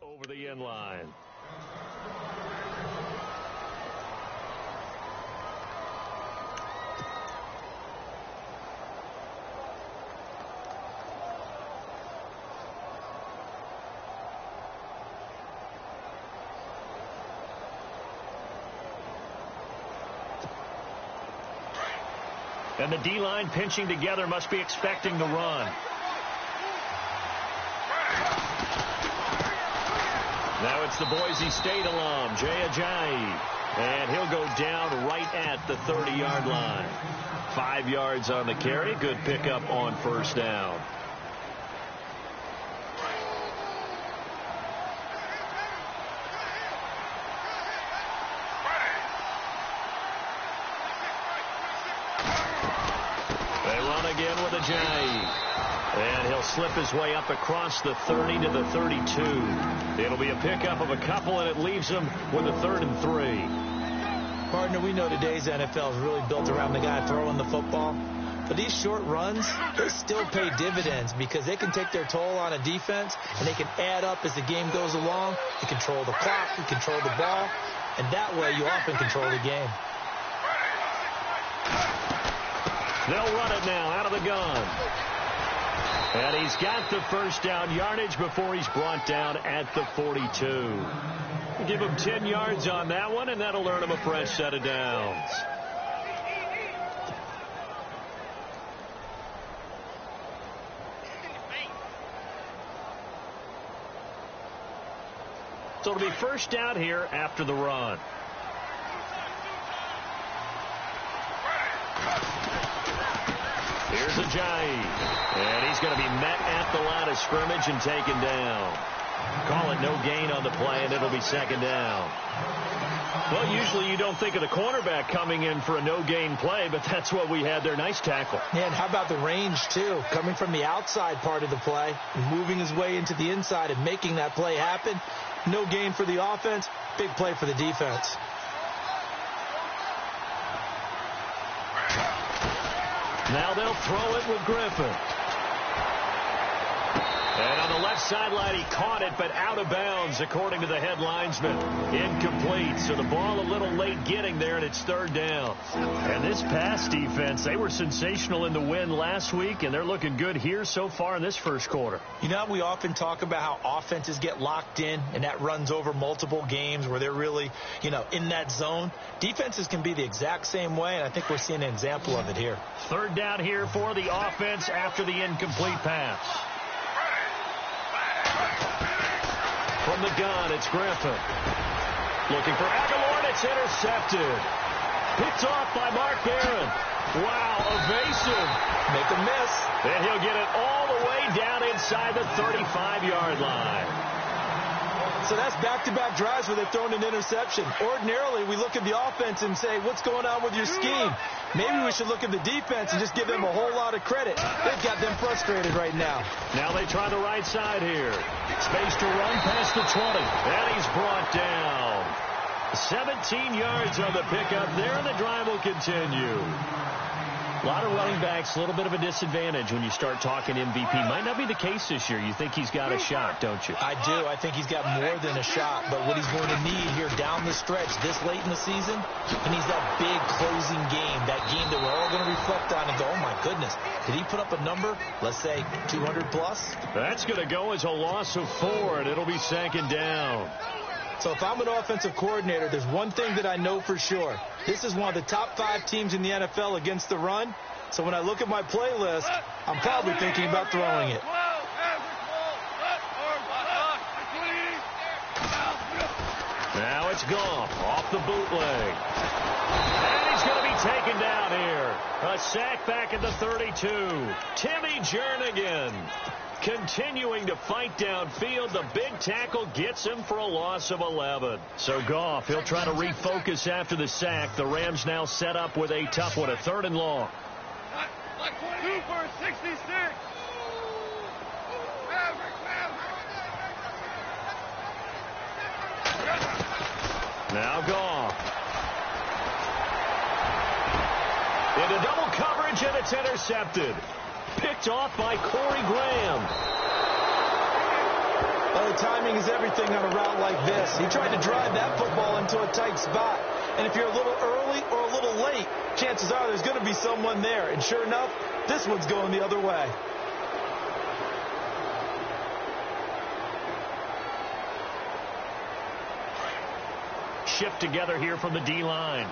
over the end line. And the D-line pinching together must be expecting the run. Now it's the Boise State alum, jjae187's. And he'll go down right at the 30-yard line. 5 yards on the carry. Good pickup on first down. Again with a jjae. And he'll slip his way up across the 30 to the 32. It'll be a pickup of a couple, and it leaves him with a 3rd and 3. Partner, we know today's NFL is really built around the guy throwing the football. But these short runs, they still pay dividends because they can take their toll on a defense, and they can add up as the game goes along. You control the clock, you control the ball, and that way you often control the game. They'll run it now out of the gun. And he's got the first down yardage before he's brought down at the 42. Give him 10 yards on that one, and that'll earn him a fresh set of downs. So it'll be first down here after the run. Here's a jjae. And he's going to be met at the line of scrimmage and taken down. Call it no gain on the play, and it'll be second down. Well, usually you don't think of the cornerback coming in for a no-gain play, but that's what we had there. Nice tackle. Yeah, and how about the range, too? Coming from the outside part of the play, moving his way into the inside and making that play happen. No gain for the offense, big play for the defense. Now they'll throw it with Griffin. And on the left sideline, he caught it, but out of bounds, according to the head linesman. Incomplete, so the ball a little late getting there, and it's third down. And this pass defense, they were sensational in the win last week, and they're looking good here so far in this first quarter. You know, we often talk about how offenses get locked in, and that runs over multiple games where they're really, in that zone. Defenses can be the exact same way, and I think we're seeing an example of it here. Third down here for the offense after the incomplete pass. From the gun, it's Griffin. Looking for Aguilar, and it's intercepted. Picked off by Mark Barron. Wow, evasive. Make a miss. And he'll get it all the way down inside the 35-yard line. So that's back-to-back drives where they've thrown an interception. Ordinarily, we look at the offense and say, what's going on with your scheme? Maybe we should look at the defense and just give them a whole lot of credit. They've got them frustrated right now. Now they try the right side here. Space to run past the 20. And he's brought down. 17 yards on the pickup there, and the drive will continue. A lot of running backs, a little bit of a disadvantage when you start talking MVP. Might not be the case this year. You think he's got a shot, don't you? I do. I think he's got more than a shot. But what he's going to need here down the stretch this late in the season, he needs that big closing game, that game that we're all going to reflect on and go, oh, my goodness, did he put up a number, let's say 200 plus? That's going to go as a loss of 4, and it'll be second down. So if I'm an offensive coordinator, there's one thing that I know for sure. This is one of the top 5 teams in the NFL against the run. So when I look at my playlist, I'm probably thinking about throwing it. Now it's Goff off the bootleg. And he's going to be taken down here. A sack back at the 32. Timmy Jernigan. Continuing to fight downfield, the big tackle gets him for a loss of 11. So Goff, he'll try to refocus after the sack. The Rams now set up with a tough one, a 3rd and long. 2 for 66. Now Goff. Into double coverage, and it's intercepted. Picked off by Corey Graham. Well, the timing is everything on a route like this. He tried to drive that football into a tight spot. And if you're a little early or a little late, chances are there's going to be someone there. And sure enough, this one's going the other way. Shift together here from the D-line.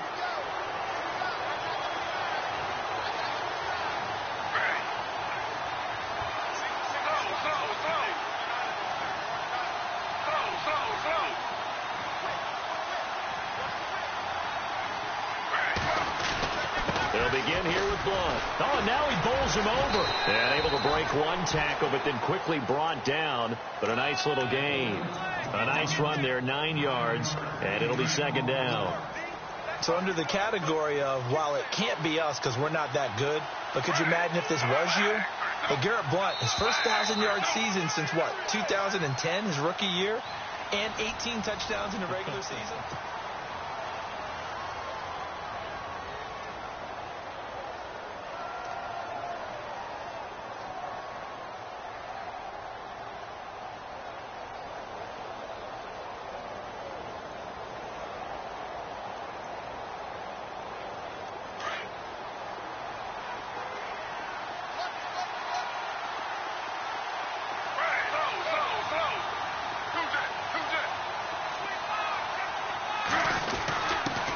They'll begin here with Blunt. Oh, and now he bowls him over. And able to break one tackle, but then quickly brought down. But a nice little gain. A nice run there, 9 yards, and it'll be second down. So under the category of, while it can't be us because we're not that good, but could you imagine if this was you? But Garrett Blunt, his first 1,000-yard season since, what, 2010, his rookie year, and 18 touchdowns in the regular season?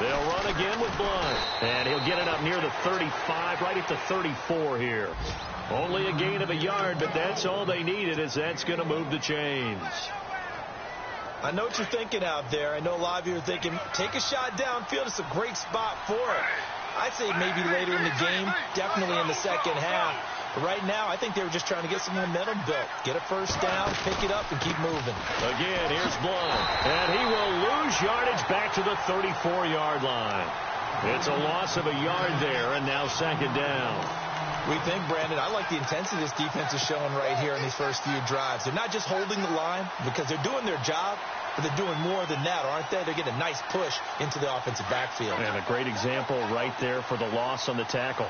They'll run again with Blunt. And he'll get it up near the 35, right at the 34 here. Only a gain of a yard, but that's all they needed, as that's going to move the chains. I know what you're thinking out there. I know a lot of you are thinking, take a shot downfield. It's a great spot for it. I'd say maybe later in the game, definitely in the second half. But right now, I think they were just trying to get some momentum built. Get a first down, pick it up, and keep moving. Again, here's Blunt. And he will lose yardage back to the 34-yard line. It's a loss of a yard there, and now second down. We think, Brandon, I like the intensity this defense is showing right here in these first few drives. They're not just holding the line because they're doing their job, but they're doing more than that, aren't they? They're getting a nice push into the offensive backfield. And a great example right there for the loss on the tackle.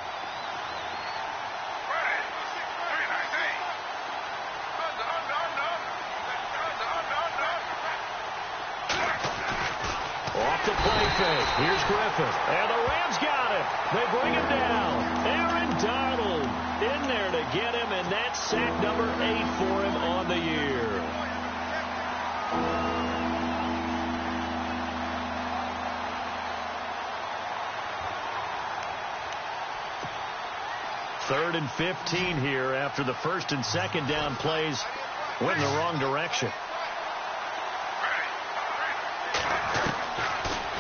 Off the play fake. Here's Griffin. And the Rams got him. They bring him down. Aaron Donald in there to get him, and that's sack number 8 for him on the year. Third and 15 here after the first and second down plays went in the wrong direction.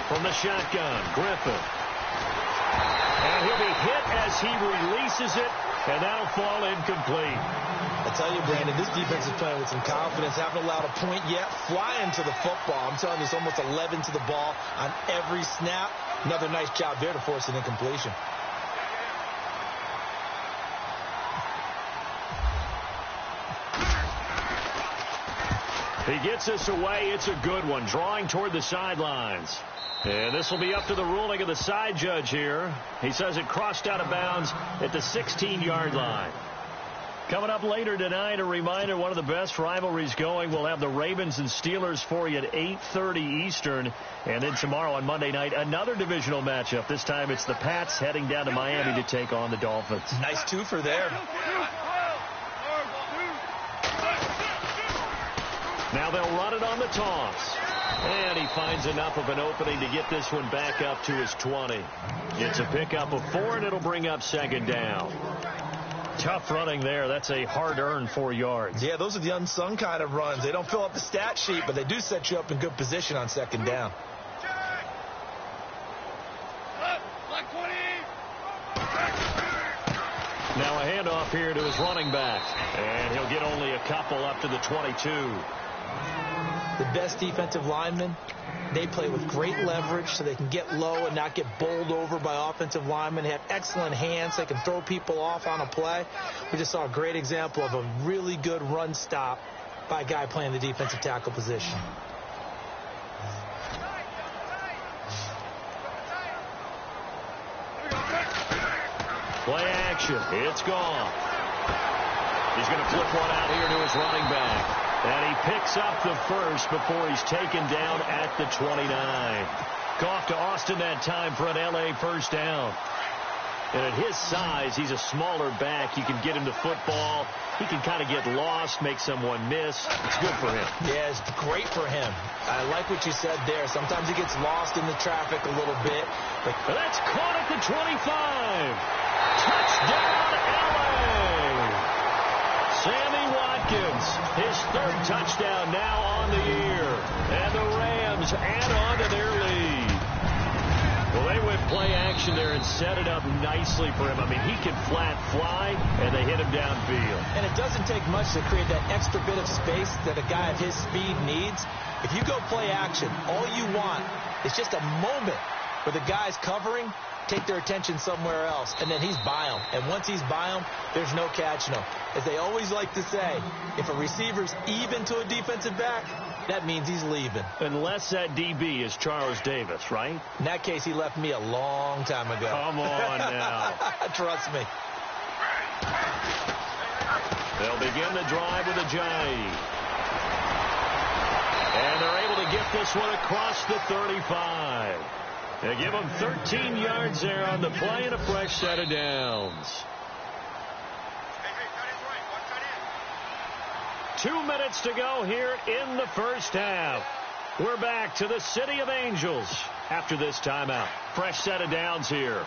From the shotgun, Griffin. And he'll be hit as he releases it, and that'll fall incomplete. I tell you, Brandon, this defense is playing with some confidence. Haven't allowed a point yet. Flying to the football. I'm telling you, it's almost 11 to the ball on every snap. Another nice job there to force an incompletion. He gets this away. It's a good one. Drawing toward the sidelines. And this will be up to the ruling of the side judge here. He says it crossed out of bounds at the 16-yard line. Coming up later tonight, a reminder, one of the best rivalries going. We'll have the Ravens and Steelers for you at 8:30 Eastern. And then tomorrow on Monday night, another divisional matchup. This time it's the Pats heading down to Miami to take on the Dolphins. Nice twofer there. Now they'll run it on the toss. And he finds enough of an opening to get this one back up to his 20. It's a pickup of 4, and it'll bring up second down. Tough running there. That's a hard-earned 4 yards. Yeah, those are the unsung kind of runs. They don't fill up the stat sheet, but they do set you up in good position on second down. Now a handoff here to his running back. And he'll get only a couple up to the 22. The best defensive linemen, they play with great leverage so they can get low and not get bowled over by offensive linemen. They have excellent hands. They can throw people off on a play. We just saw a great example of a really good run stop by a guy playing the defensive tackle position. Play action. It's gone. He's going to flip one out here to his running back. And he picks up the first before he's taken down at the 29. Goff to Austin that time for an L.A. first down. And at his size, he's a smaller back. You can get him to football. He can kind of get lost, make someone miss. It's good for him. Yeah, it's great for him. I like what you said there. Sometimes he gets lost in the traffic a little bit. But that's caught at the 25. Touchdown, L.A. Sammy Watkins, his third touchdown now on the year. And the Rams add on to their lead. Well, they went play action there and set it up nicely for him. I mean, he can flat fly, and they hit him downfield. And it doesn't take much to create that extra bit of space that a guy of his speed needs. If you go play action, all you want is just a moment where the guy's covering, take their attention somewhere else, and then he's by him. And once he's by him, there's no catching him. As they always like to say, if a receiver's even to a defensive back, that means he's leaving. Unless that DB is Charles Davis, right? In that case, he left me a long time ago. Come on now. Trust me. They'll begin the drive with a jjae. And they're able to get this one across the 35. They give him 13 yards there on the play and a fresh set of downs. 2 minutes to go here in the first half. We're back to the City of Angels after this timeout. Fresh set of downs here.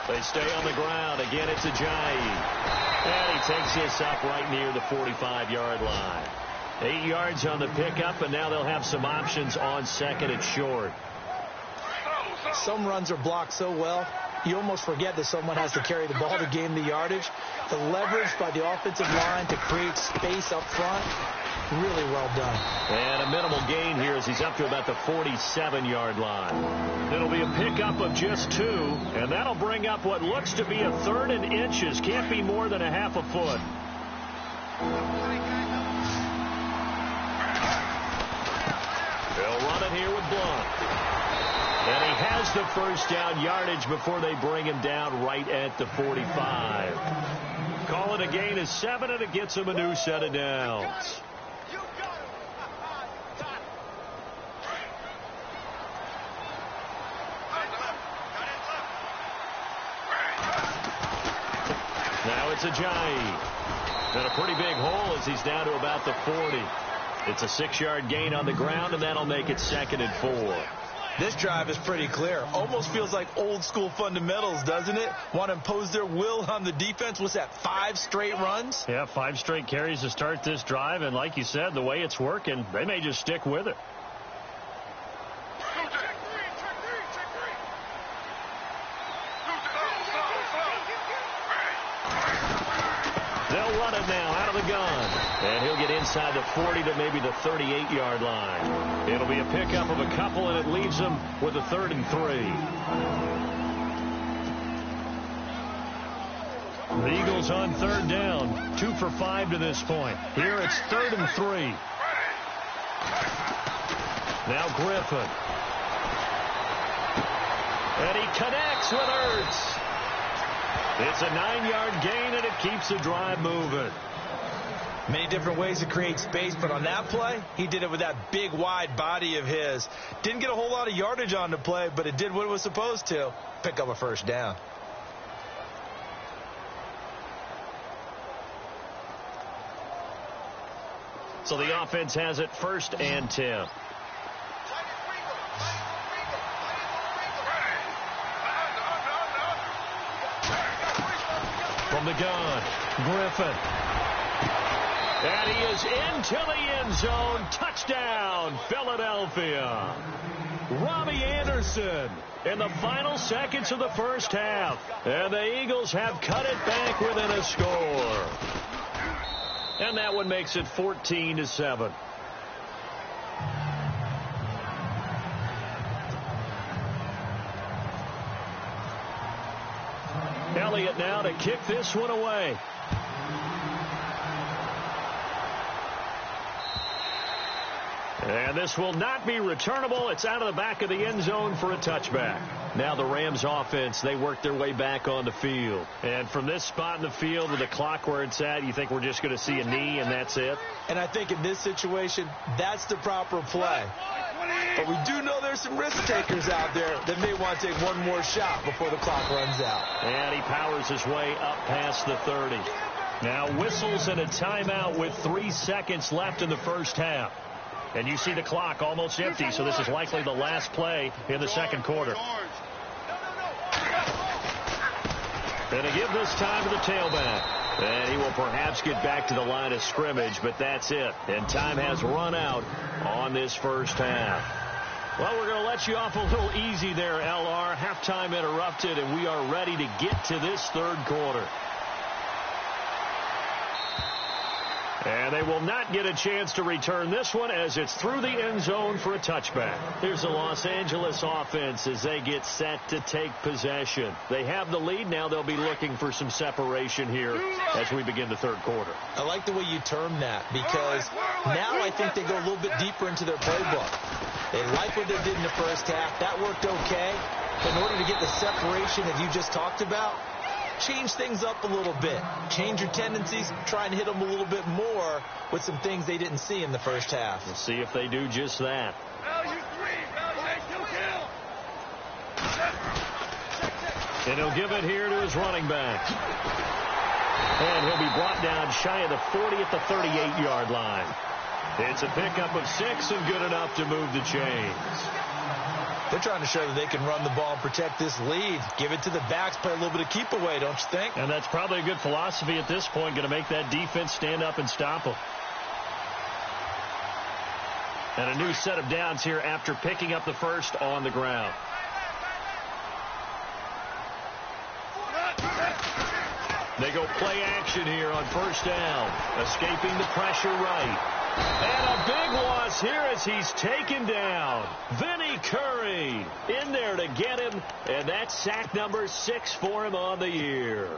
They stay on the ground. Again, it's a jjae. And he takes this up right near the 45-yard line. 8 yards on the pickup, and now they'll have some options on second and short. Some runs are blocked so well, you almost forget that someone has to carry the ball to gain the yardage. The leverage by the offensive line to create space up front, really well done. And a minimal gain here as he's up to about the 47-yard line. It'll be a pickup of just 2, and that'll bring up what looks to be a third and inches. Can't be more than a half a foot. They'll run it here with Blunt. And he has the first down yardage before they bring him down right at the 45. Call it a gain of 7, and it gets him a new set of downs. Now it's a jjae. And a pretty big hole as he's down to about the 40. It's a 6-yard gain on the ground, and that'll make it 2nd and 4. This drive is pretty clear. Almost feels like old school fundamentals, doesn't it? Want to impose their will on the defense. What's that, 5 straight runs? Yeah, 5 straight carries to start this drive. And like you said, the way it's working, they may just stick with it. They'll run it now out of the gun. And he'll get inside the 40 to maybe the 38-yard line. It'll be a pickup of a couple, and it leaves them with a 3rd and 3. The Eagles on 3rd down. 2 for 5 to this point. Here it's 3rd and 3. Now Griffin. And he connects with Ertz. It's a 9-yard gain, and it keeps the drive moving. Many different ways to create space, but on that play, he did it with that big, wide body of his. Didn't get a whole lot of yardage on the play, but it did what it was supposed to. Pick up a first down. So the offense has it 1st and 10. From the gun, Griffin. And he is into the end zone. Touchdown, Philadelphia. Robbie Anderson in the final seconds of the first half. And the Eagles have cut it back within a score. And that one makes it 14-7. Elliott now to kick this one away. And this will not be returnable. It's out of the back of the end zone for a touchback. Now the Rams offense, they work their way back on the field. And from this spot in the field with the clock where it's at, you think we're just going to see a knee and that's it? And I think in this situation, that's the proper play. But we do know there's some risk takers out there that may want to take one more shot before the clock runs out. And he powers his way up past the 30. Now whistles and a timeout with 3 seconds left in the first half. And you see the clock almost empty, so this is likely the last play in the second quarter. And to give this time to the tailback. And he will perhaps get back to the line of scrimmage, but that's it. And time has run out on this first half. Well, we're going to let you off a little easy there, LR. Halftime interrupted, and we are ready to get to this third quarter. And they will not get a chance to return this one as it's through the end zone for a touchback. Here's the Los Angeles offense as they get set to take possession. They have the lead. Now they'll be looking for some separation here as we begin the third quarter. I like the way you term that because now I think they go a little bit deeper into their playbook. They like what they did in the first half. That worked okay. But in order to get the separation that you just talked about, change things up a little bit. Change your tendencies. Try and hit them a little bit more with some things they didn't see in the first half. We'll see if they do just that. And he'll give it here to his running back. And he'll be brought down shy of the 40 at the 38-yard line. It's a pickup of 6 and good enough to move the chains. They're trying to show that they can run the ball and protect this lead. Give it to the backs, play a little bit of keep away, don't you think? And that's probably a good philosophy at this point, going to make that defense stand up and stop them. And a new set of downs here after picking up the first on the ground. They go play action here on first down, escaping the pressure right. And a big loss here as he's taken down. Vinny Curry in there to get him, and that's sack number 6 for him on the year.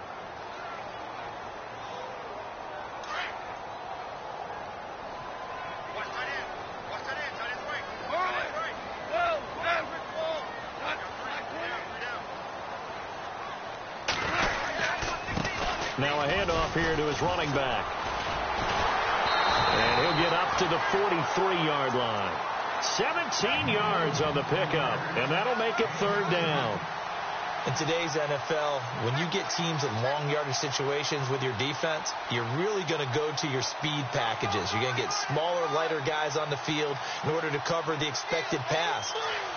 Now a handoff here to his running back. And he'll get up to the 43-yard line. 17 yards on the pickup, and that'll make it third down. In today's NFL, when you get teams in long yardage situations with your defense, you're really going to go to your speed packages. You're going to get smaller, lighter guys on the field in order to cover the expected pass.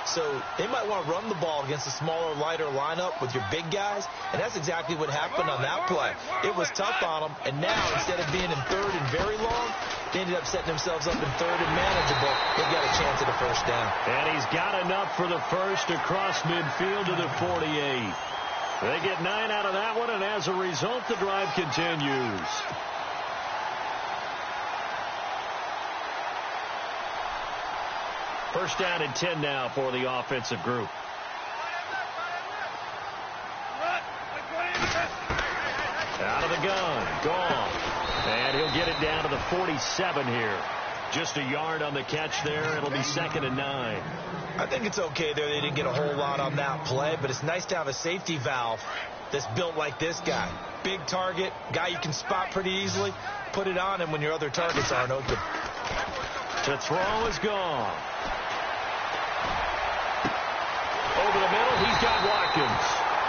So they might want to run the ball against a smaller, lighter lineup with your big guys, and that's exactly what happened on that play. It was tough on them, and now instead of being in third and very long, they ended up setting themselves up in third and manageable. They've got a chance at a first down. And he's got enough for the first across midfield to the 48. They get 9 out of that one, and as a result, the drive continues. First down and 10 now for the offensive group. Out of the gun, gone. And he'll get it down to the 47 here. Just a yard on the catch there. It'll be 2nd and 9. I think it's okay there. They didn't get a whole lot on that play, but it's nice to have a safety valve that's built like this guy. Big target, guy you can spot pretty easily. Put it on him when your other targets aren't open. The throw is gone. Over the middle, he's got Watkins.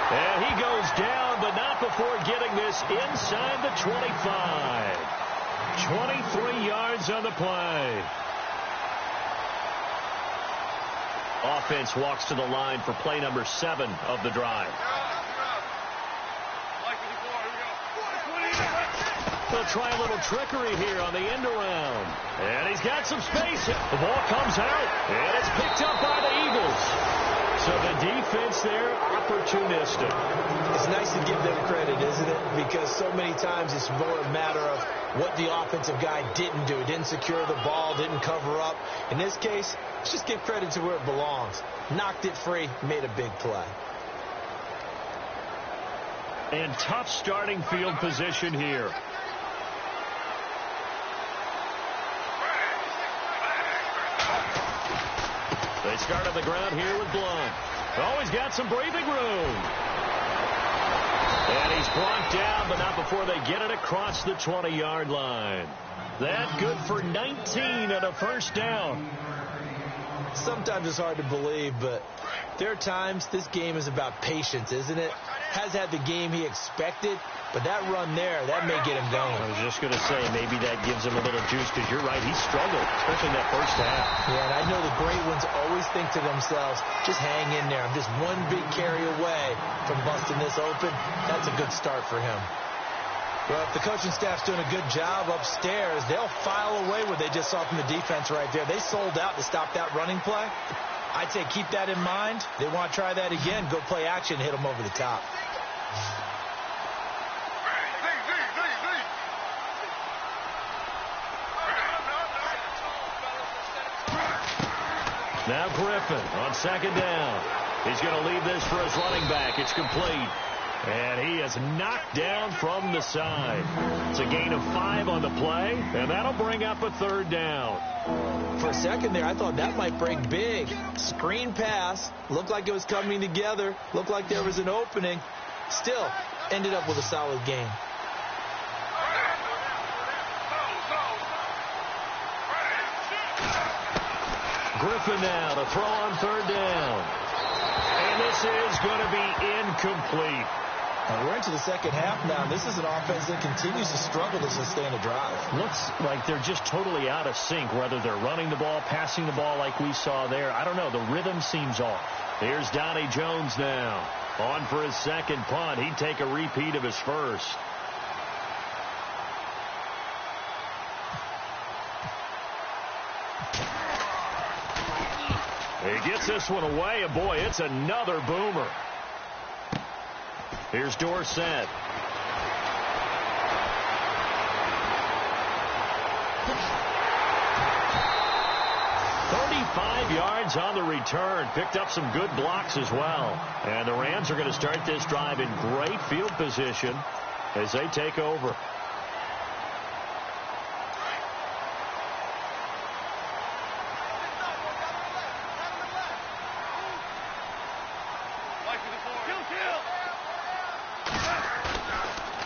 And he goes down, but not before getting this inside the 25. 23 yards on the play. Offense walks to the line for play number 7 of the drive. They'll try a little trickery here on the end around. And he's got some space. The ball comes out, and it's picked up by the Eagles. So the defense there, opportunistic. It's nice to give them credit, isn't it? Because so many times it's more a matter of what the offensive guy didn't do. Didn't secure the ball, didn't cover up. In this case, let's just give credit to where it belongs. Knocked it free, made a big play. And tough starting field position here. They start on the ground here with Blunt. Oh, he's got some breathing room. And he's brought down, but not before they get it across the 20-yard line. That good for 19 and a first down. Sometimes it's hard to believe, but there are times this game is about patience, isn't it? Has had the game he expected, but that run there, that may get him going. I was just going to say, maybe that gives him a little juice, because you're right, he struggled, especially in that first half. Yeah, and I know the great ones always think to themselves, just hang in there. I'm just one big carry away from busting this open. That's a good start for him. Well, if the coaching staff's doing a good job upstairs, they'll file away what they just saw from the defense right there. They sold out to stop that running play. I'd say keep that in mind. They want to try that again. Go play action, hit them over the top. Now Griffin on second down. He's going to leave this for his running back. It's complete. And he is knocked down from the side. It's a gain of 5 on the play, and that'll bring up a third down. For a second there, I thought that might break big. Screen pass. Looked like it was coming together. Looked like there was an opening. Still, ended up with a solid gain. Griffin now to throw on third down. And this is going to be incomplete. And we're into the second half now. This is an offense that continues to struggle to sustain a drive. Looks like they're just totally out of sync, whether they're running the ball, passing the ball like we saw there. I don't know. The rhythm seems off. Here's Donnie Jones now. On for his second punt. He'd take a repeat of his first. He gets this one away, and boy, it's another boomer. Here's Dorsett. Yards on the return. Picked up some good blocks as well. And the Rams are going to start this drive in great field position as they take over.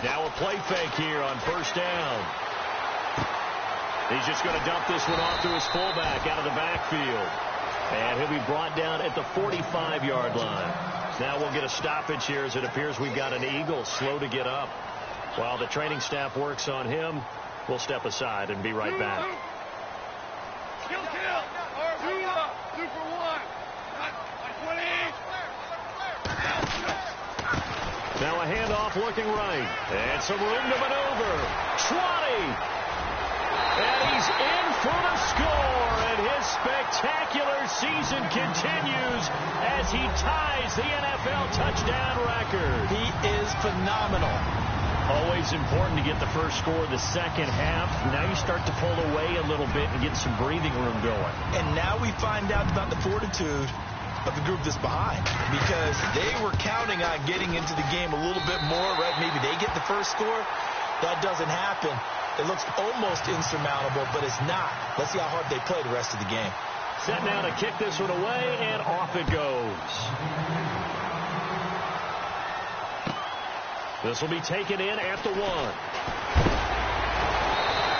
Now a play fake here on first down. He's just going to dump this one off to his fullback out of the backfield. And he'll be brought down at the 45-yard line. Now we'll get a stoppage here as it appears we've got an Eagle slow to get up. While the training staff works on him, we'll step aside and be right back. Kill. 2 for 1. 20. Now a handoff looking right. And some room to maneuver. 20. And he's in for the score, and his spectacular season continues as he ties the NFL touchdown record. He is phenomenal. Always important to get the first score the second half. Now you start to pull away a little bit and get some breathing room going. And now we find out about the fortitude of the group that's behind, because they were counting on getting into the game a little bit more, right? Maybe they get the first score. That doesn't happen. It looks almost insurmountable, but it's not. Let's see how hard they play the rest of the game. Set now to kick this one away, and off it goes. This will be taken in at the 1.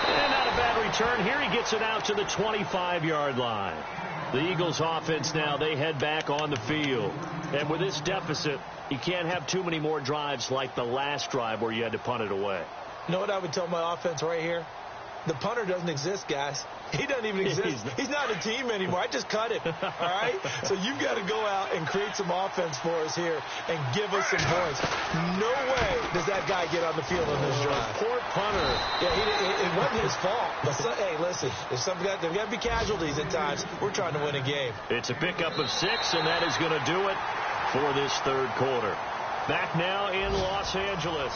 And not a bad return here. He gets it out to the 25-yard line. The Eagles offense now, they head back on the field. And with this deficit, you can't have too many more drives like the last drive where you had to punt it away. You know what I would tell my offense right here? The punter doesn't exist, guys. He doesn't even exist. He's not a team anymore. I just cut him, all right? So you've got to go out and create some offense for us here and give us some points. No way does that guy get on the field on this drive. Poor punter. Yeah, it wasn't his fault. But hey, listen, there's got to be casualties at times. We're trying to win a game. It's a pickup of 6, and that is going to do it for this third quarter. Back now in Los Angeles.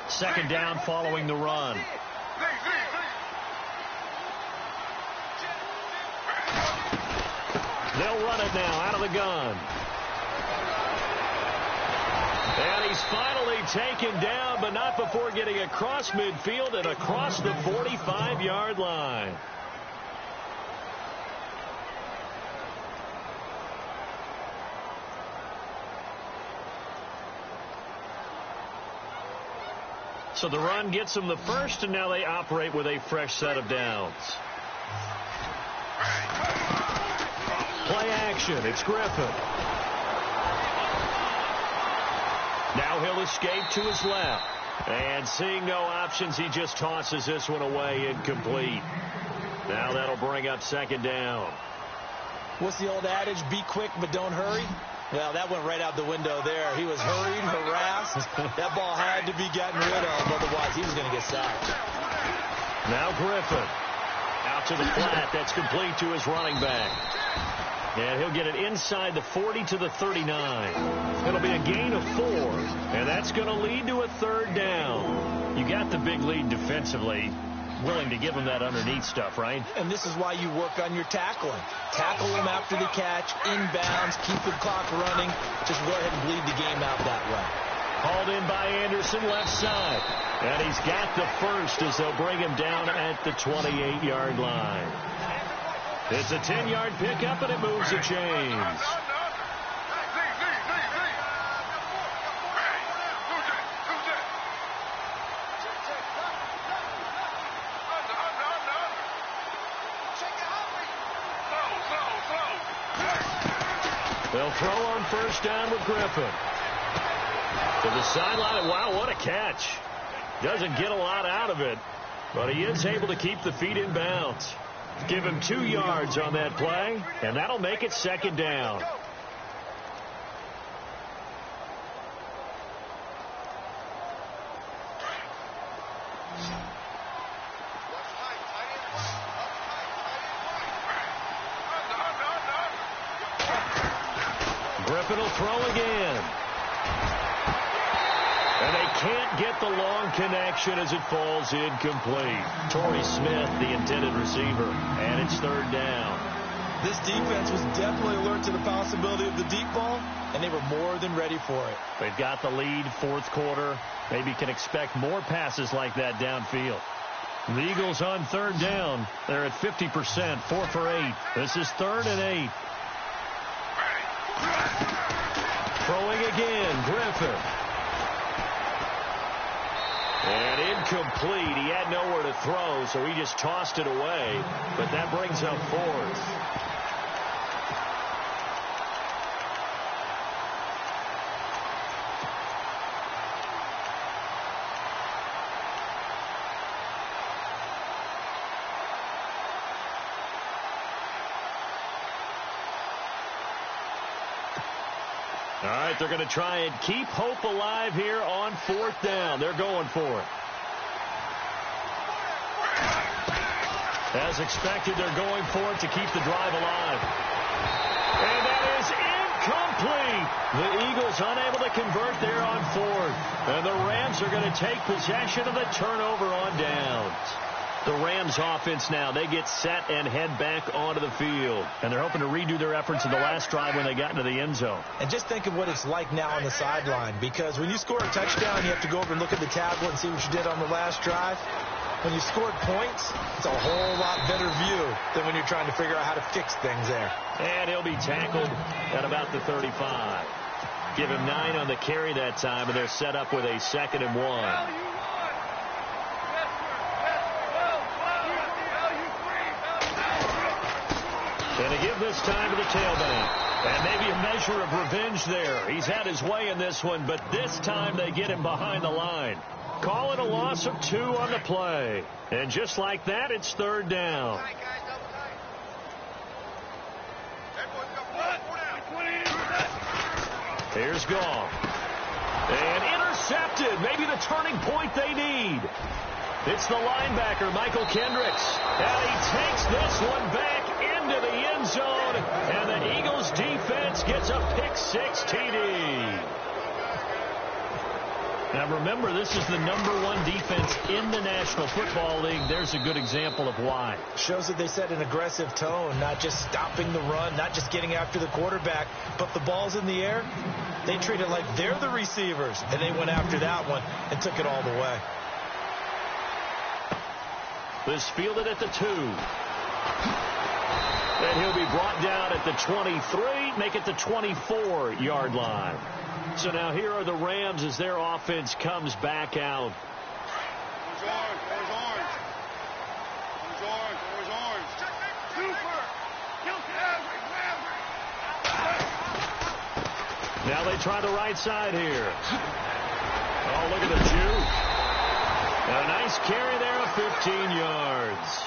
Second down following the run. They'll run it now out of the gun. And he's finally taken down, but not before getting across midfield and across the 45-yard line. So the run gets them the first, and now they operate with a fresh set of downs. Play action. It's Griffin. Now he'll escape to his left. And seeing no options, he just tosses this one away, incomplete. Now that'll bring up second down. What's the old adage? Be quick, but don't hurry. Well, that went right out the window there. He was hurried, harassed. That ball had to be gotten rid of, otherwise he was going to get sacked. Now Griffin. Out to the flat. That's complete to his running back. And he'll get it inside the 40 to the 39. It'll be a gain of 4, and that's going to lead to a third down. You got the big lead defensively. Willing to give him that underneath stuff, right? And this is why you work on your tackling. Tackle him after the catch, inbounds, keep the clock running. Just go ahead and bleed the game out that way. Hauled in by Anderson, left side. And he's got the first as they'll bring him down at the 28-yard line. It's a 10-yard pickup, and it moves the chains. They'll throw on first down with Griffin. To the sideline. Wow, what a catch. Doesn't get a lot out of it, but he is able to keep the feet in bounds. Give him 2 yards on that play, and that'll make it second down. Griffin will throw again. And they can't get the long connection as it falls incomplete. Torrey Smith, the intended receiver, and it's third down. This defense was definitely alert to the possibility of the deep ball, and they were more than ready for it. They've got the lead, fourth quarter. Maybe can expect more passes like that downfield. The Eagles on third down. They're at 50%, 4 for 8. This is 3rd and 8. Throwing again, Griffin. And incomplete. He had nowhere to throw, so he just tossed it away. But that brings up 4th. All right, they're going to try and keep hope alive here on 4th down. They're going for it. As expected, they're going for it to keep the drive alive. And that is incomplete. The Eagles unable to convert there on 4th. And the Rams are going to take possession of the turnover on downs. The Rams offense now, they get set and head back onto the field. And they're hoping to redo their efforts in the last drive when they got into the end zone. And just think of what it's like now on the sideline. Because when you score a touchdown, you have to go over and look at the tablet and see what you did on the last drive. When you scored points, it's a whole lot better view than when you're trying to figure out how to fix things there. And he'll be tackled at about the 35. Give him 9 on the carry that time, and they're set up with a 2nd and 1. And to give this time to the tailback. And maybe a measure of revenge there. He's had his way in this one, but this time they get him behind the line. Call it a loss of 2 on the play. And just like that, it's 3rd down. Here's Goff. And intercepted. Maybe the turning point they need. It's the linebacker, Michael Kendricks. And he takes this one back into the end zone. And the Eagles defense gets a pick 6 TD. Now, remember, this is the #1 defense in the National Football League. There's a good example of why. Shows that they set an aggressive tone, not just stopping the run, not just getting after the quarterback, but the ball's in the air. They treat it like they're the receivers, and they went after that one and took it all the way. This fielded at the 2. And he'll be brought down at the 23, make it the 24-yard line. So now here are the Rams as their offense comes back out. Now they try the right side here. Oh, look at the juke. A nice carry there of 15 yards.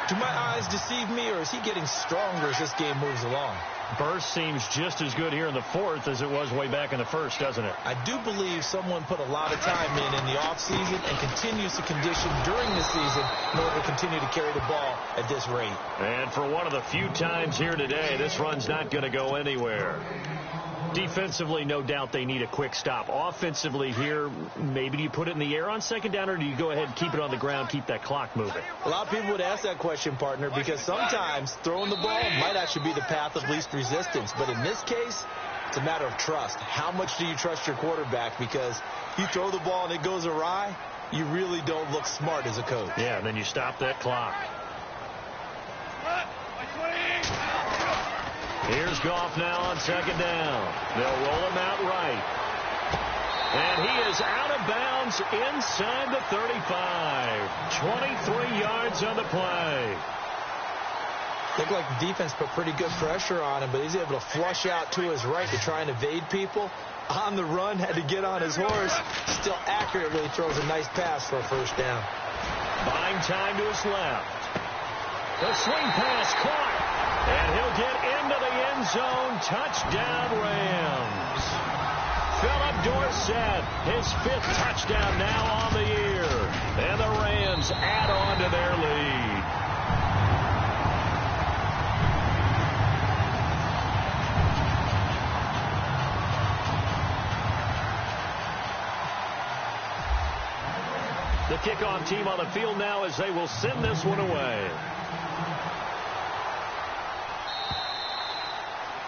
Do my eyes deceive me, or is he getting stronger as this game moves along? Burst seems just as good here in the 4th as it was way back in the 1st, doesn't it? I do believe someone put a lot of time in the offseason and continues to condition during the season in order to continue to carry the ball at this rate. And for one of the few times here today, this run's not going to go anywhere. Defensively, no doubt they need a quick stop. Offensively here, maybe do you put it in the air on 2nd down, or do you go ahead and keep it on the ground, keep that clock moving? A lot of people would ask that question, partner, because sometimes throwing the ball might actually be the path of least resistance. But in this case, it's a matter of trust. How much do you trust your quarterback? Because you throw the ball and it goes awry, you really don't look smart as a coach. Yeah, and then you stop that clock. Here's Goff now on 2nd down. They'll roll him out right. And he is out of bounds inside the 35. 23 yards on the play. Looked like the defense put pretty good pressure on him, but he's able to flush out to his right to try and evade people. On the run, had to get on his horse. Still accurately throws a nice pass for a 1st down. Buying time to his left. The swing pass caught. And he'll get into the end zone. Touchdown, Rams. Philip Dorsett, his 5th touchdown now on the year. And the Rams add on to their lead. The kickoff team on the field now as they will send this one away.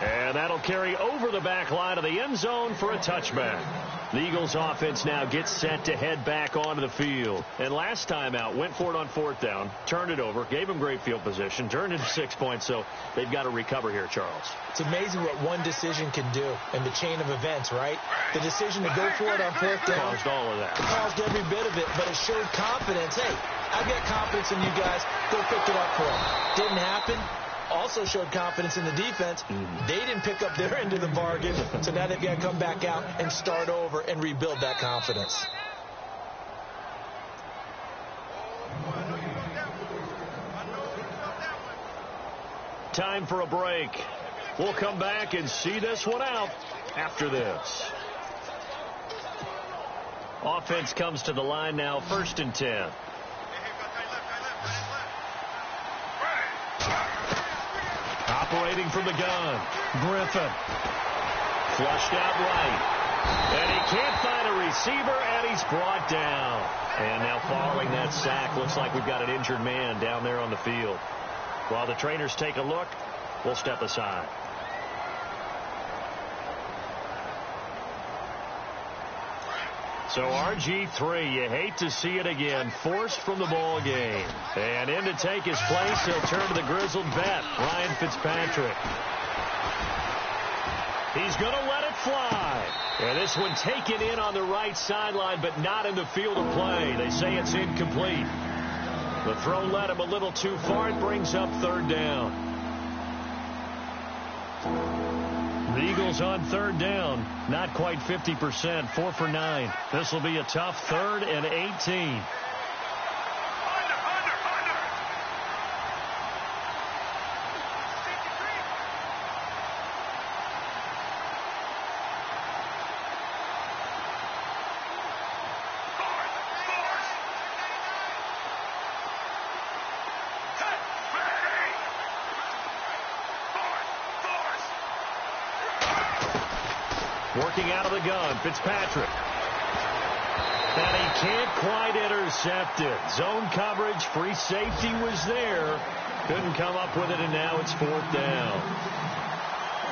And that'll carry over the back line of the end zone for a touchback. The Eagles offense now gets set to head back onto the field. And last time out, went for it on 4th down, turned it over, gave them great field position, turned it to 6 points, so they've got to recover here, Charles. It's amazing what one decision can do in the chain of events, right? The decision to go for it on 4th down caused all of that. Caused every bit of it, but it showed confidence. Hey, I've got confidence in you guys. Go pick it up for them. Didn't happen. Also showed confidence in the defense. They didn't pick up their end of the bargain, so now they've got to come back out and start over and rebuild that confidence. Time for a break. We'll come back and see this one out after this. Offense comes to the line now, 1st and 10. Operating from the gun, Griffin. Flushed out right. And he can't find a receiver, and he's brought down. And now following that sack, looks like we've got an injured man down there on the field. While the trainers take a look, we'll step aside. So RG3, you hate to see it again, forced from the ball game. And in to take his place, he'll turn to the grizzled vet, Ryan Fitzpatrick. He's going to let it fly. And this one taken in on the right sideline, but not in the field of play. They say it's incomplete. The throw led him a little too far. It brings up 3rd down. The Eagles on 3rd down, not quite 50%, 4 for 9. This will be a tough 3rd and 18. Working out of the gun, Fitzpatrick. And he can't quite intercept it. Zone coverage, free safety was there. Couldn't come up with it, and now it's 4th down.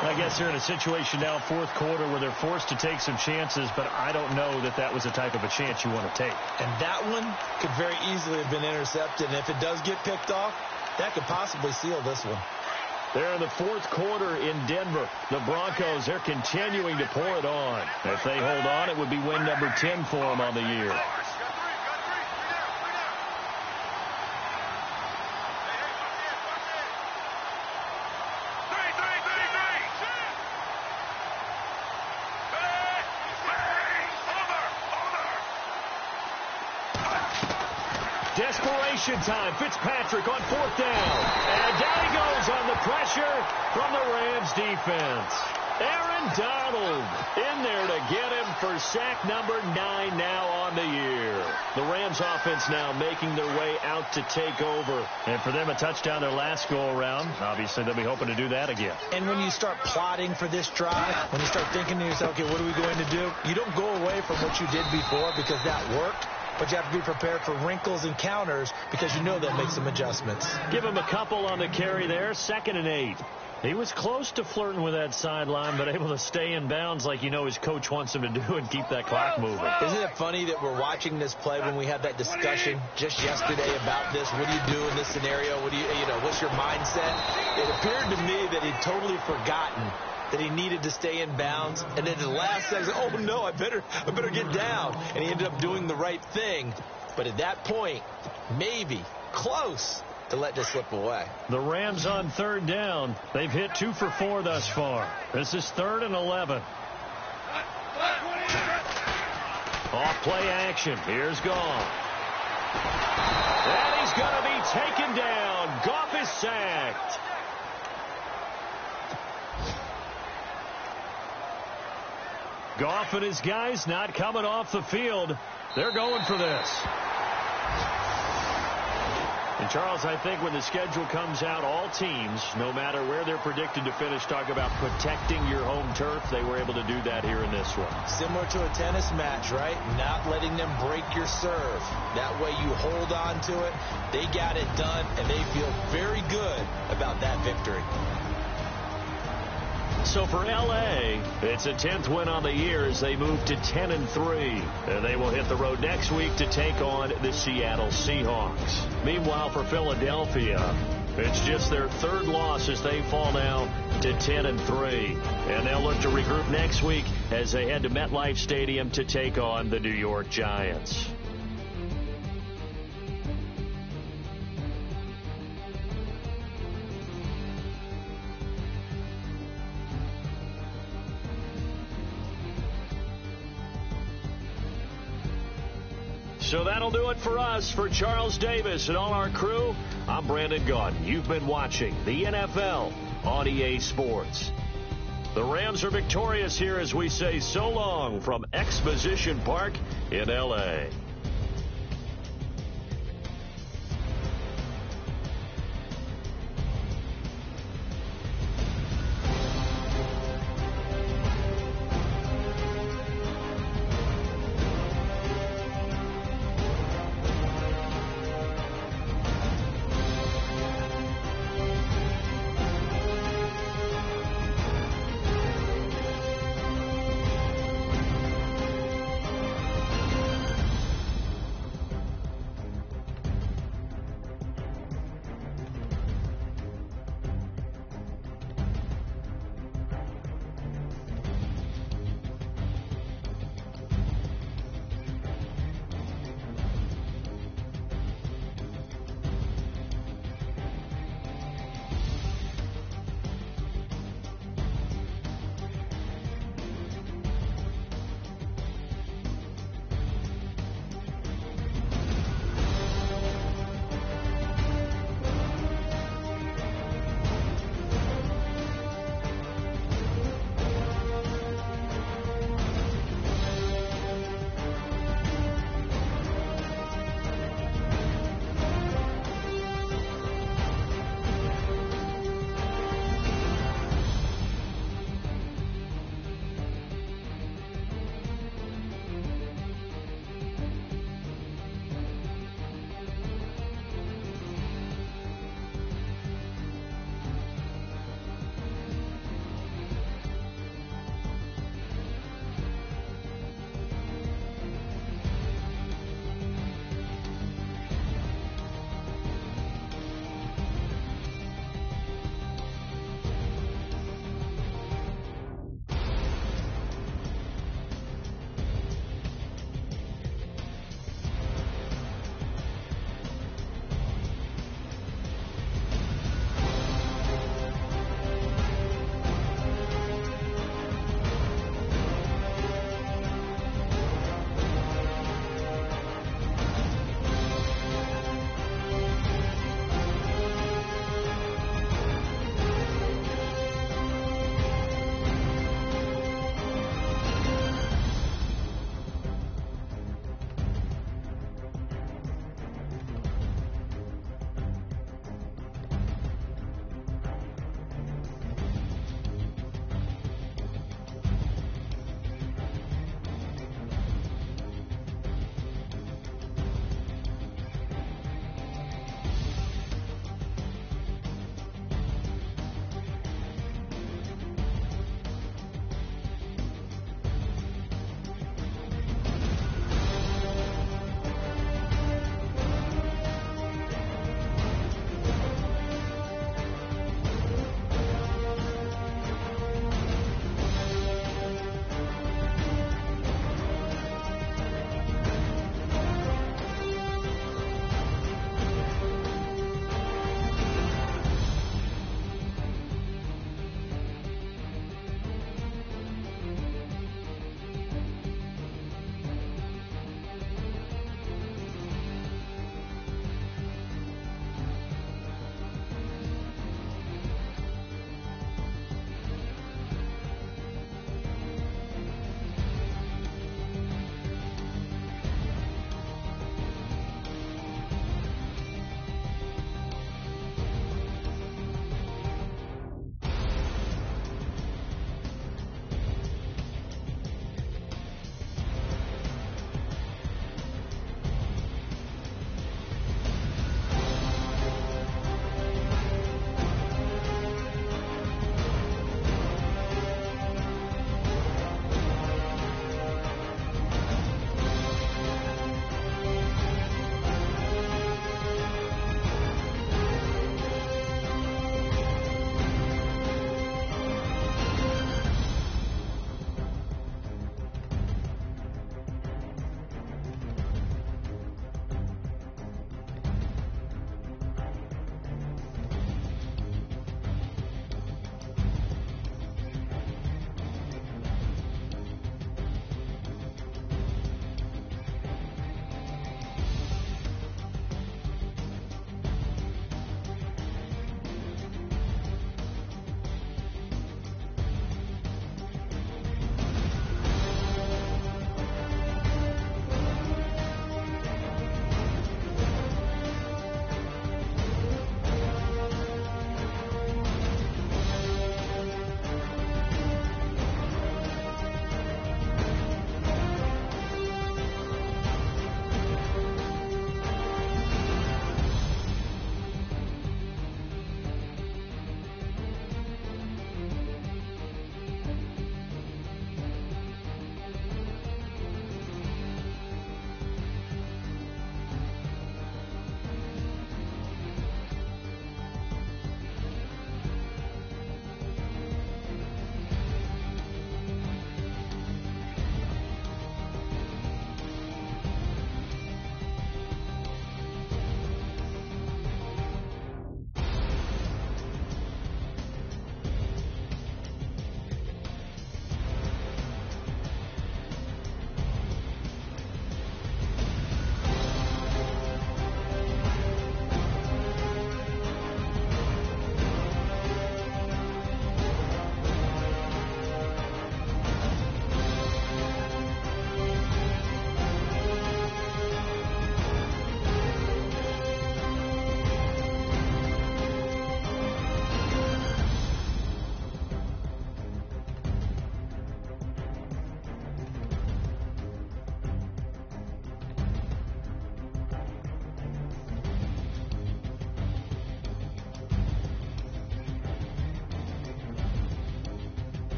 I guess they're in a situation now, 4th quarter, where they're forced to take some chances, but I don't know that that was the type of a chance you want to take. And that one could very easily have been intercepted, and if it does get picked off, that could possibly seal this one. They're in the 4th quarter in Denver. The Broncos, they're continuing to pour it on. If they hold on, it would be win number 10 for them on the year. Desperation time. Fitzpatrick on 4th down. And down he goes on the pressure from the Rams defense. Aaron Donald in there to get him for sack number 9 now on the year. The Rams offense now making their way out to take over. And for them, a touchdown their last go-around. Obviously, they'll be hoping to do that again. And when you start plotting for this drive, when you start thinking to yourself, okay, what are we going to do? You don't go away from what you did before because that worked. But you have to be prepared for wrinkles and counters because you know they'll make some adjustments. Give him a couple on the carry there. 2nd and 8. He was close to flirting with that sideline, but able to stay in bounds like you know his coach wants him to do and keep that clock moving. Isn't it funny that we're watching this play when we had that discussion just yesterday about this? What do you do in this scenario? What do you know, what's your mindset? It appeared to me that he'd totally forgotten that he needed to stay in bounds, and then the last second, oh no, I better get down, and he ended up doing the right thing. But at that point, maybe close to let this slip away. The Rams on 3rd down. They've hit 2 for 4 thus far. This is 3rd and 11. Off play action. Here's Goff. And he's going to be taken down. Goff is sacked. Goff and his guys not coming off the field. They're going for this. And, Charles, I think when the schedule comes out, all teams, no matter where they're predicted to finish, talk about protecting your home turf. They were able to do that here in this one. Similar to a tennis match, right? Not letting them break your serve. That way you hold on to it. They got it done, and they feel very good about that victory. So for L.A., it's a 10th win on the year as they move to 10-3. And they will hit the road next week to take on the Seattle Seahawks. Meanwhile, for Philadelphia, it's just their 3rd loss as they fall now to 10-3. And they'll look to regroup next week as they head to MetLife Stadium to take on the New York Giants. So that'll do it for us. For Charles Davis and all our crew, I'm Brandon Gaudin. You've been watching the NFL on EA Sports. The Rams are victorious here as we say so long from Exposition Park in L.A.